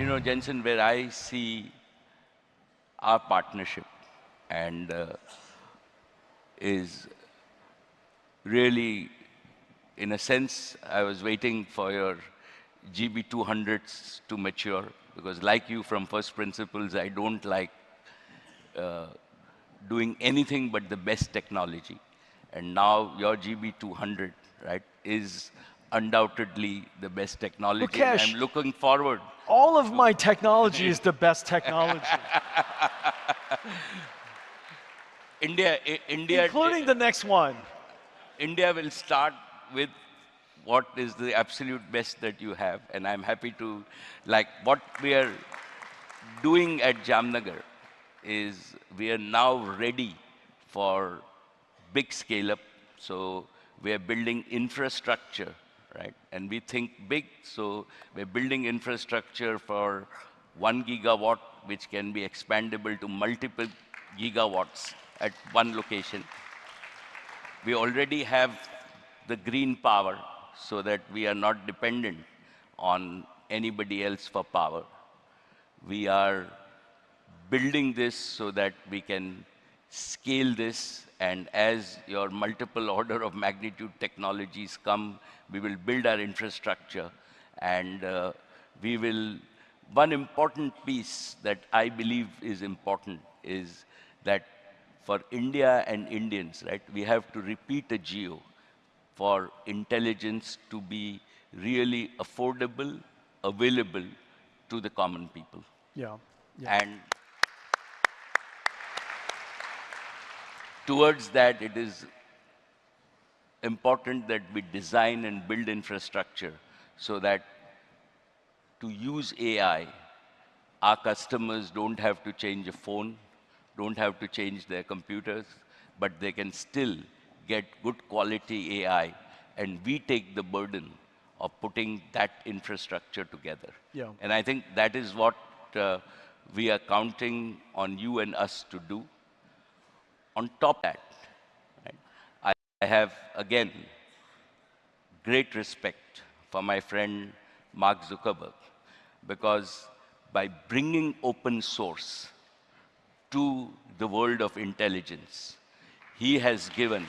Jensen, where I see our partnership and is really, in a sense, I was waiting for your GB200s to mature because like you from first principles, I don't like doing anything but the best technology. And now your GB200, right, is undoubtedly the best technology. And I'm looking forward. All of my technology is the best technology. India, including the next one. India will start with what is the absolute best that you have. And I'm happy to, like what we are doing at Jamnagar is we are now ready for big scale up. So we are building infrastructure, right? And we think big, so we're building infrastructure for 1 gigawatt, which can be expandable to multiple gigawatts at one location. We already have the green power so that we are not dependent on anybody else for power. We are building this so that we can scale this, and as your multiple order of magnitude technologies come, we will build our infrastructure, and we will, one important piece that I believe is important is that for India and Indians, right, we have to repeat a geo for intelligence to be really affordable, available to the common people. Yeah. And towards that, it is important that we design and build infrastructure so that to use AI, our customers don't have to change a phone, don't have to change their computers, but they can still get good quality AI, and we take the burden of putting that infrastructure together. Yeah. And I think that is what we are counting on you and us to do. On top of that, right, I have, again, great respect for my friend Mark Zuckerberg, because by bringing open source to the world of intelligence, he has given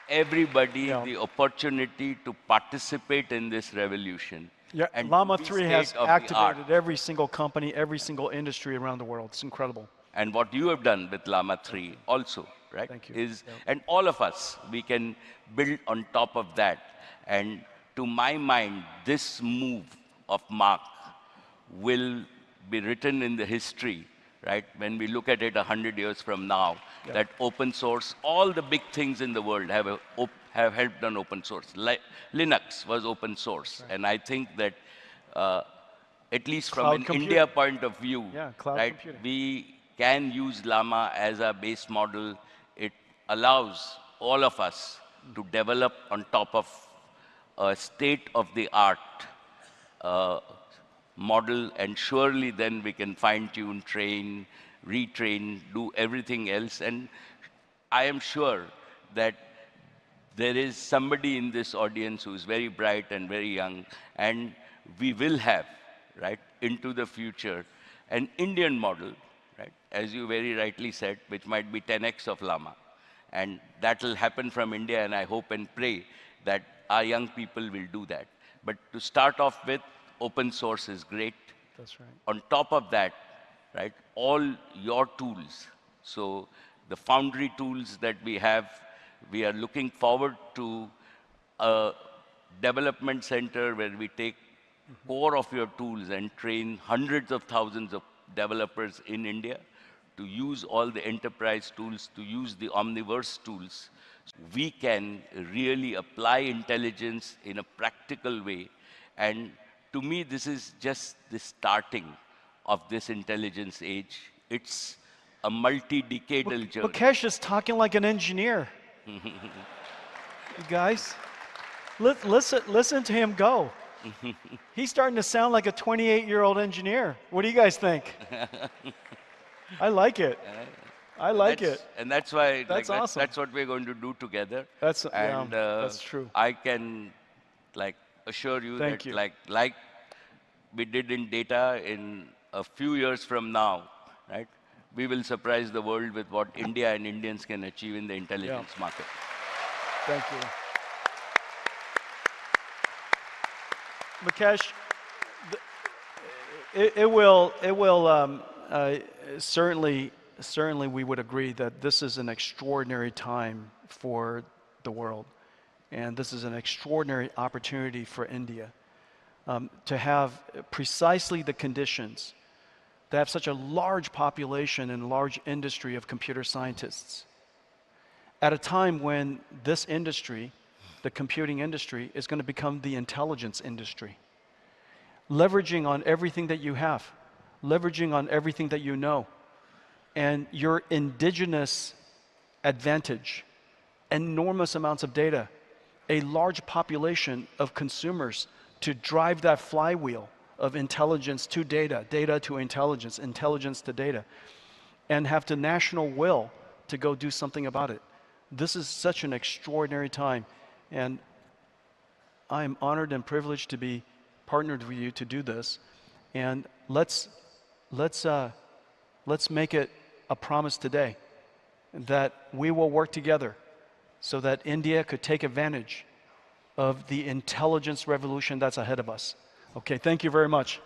everybody the opportunity to participate in this revolution. Yeah, and Llama 3 has activated every single company, every single industry around the world. It's incredible. And what you have done with Llama 3 also, right? Thank you. Is, and all of us, we can build on top of that. And to my mind, this move of Mark will be written in the history, right? When we look at it 100 years from now, that open source, all the big things in the world have helped on open source. Linux was open source. Right. And I think that at least from an India point of view, right, we can use Llama as a base model. It allows all of us to develop on top of a state-of-the-art model, and surely then we can fine-tune, train, retrain, do everything else. And I am sure that there is somebody in this audience who is very bright and very young, and we will have, right, into the future, an Indian model, right, as you very rightly said, which might be 10x of Llama. And that will happen from India, and I hope and pray that our young people will do that. But to start off with, open source is great. That's right. On top of that, right, all your tools. So the Foundry tools that we have, we are looking forward to a development center where we take core of your tools and train hundreds of thousands of developers in India to use all the enterprise tools, to use the Omniverse tools. We can really apply intelligence in a practical way. And to me, this is just the starting of this intelligence age. It's a multi-decadal journey. Mukesh is talking like an engineer. You guys, listen to him go. He's starting to sound like a 28-year-old engineer. What do you guys think? I like it. I like it. And that's why awesome. That's what we're going to do together. That's true. I can assure you Thank that you. like we did in data, in a few years from now, right, we will surprise the world with what India and Indians can achieve in the intelligence market. Thank you. Mukesh, certainly we would agree that this is an extraordinary time for the world. And this is an extraordinary opportunity for India to have precisely the conditions, to have such a large population and large industry of computer scientists at a time when this industry, the computing industry, is going to become the intelligence industry. Leveraging on everything that you have, leveraging on everything that you know, and your indigenous advantage, enormous amounts of data, a large population of consumers to drive that flywheel of intelligence to data, data to intelligence, intelligence to data, and have the national will to go do something about it. This is such an extraordinary time, and I am honored and privileged to be partnered with you to do this. And let's make it a promise today that we will work together so that India could take advantage of the intelligence revolution that's ahead of us. Okay, thank you very much.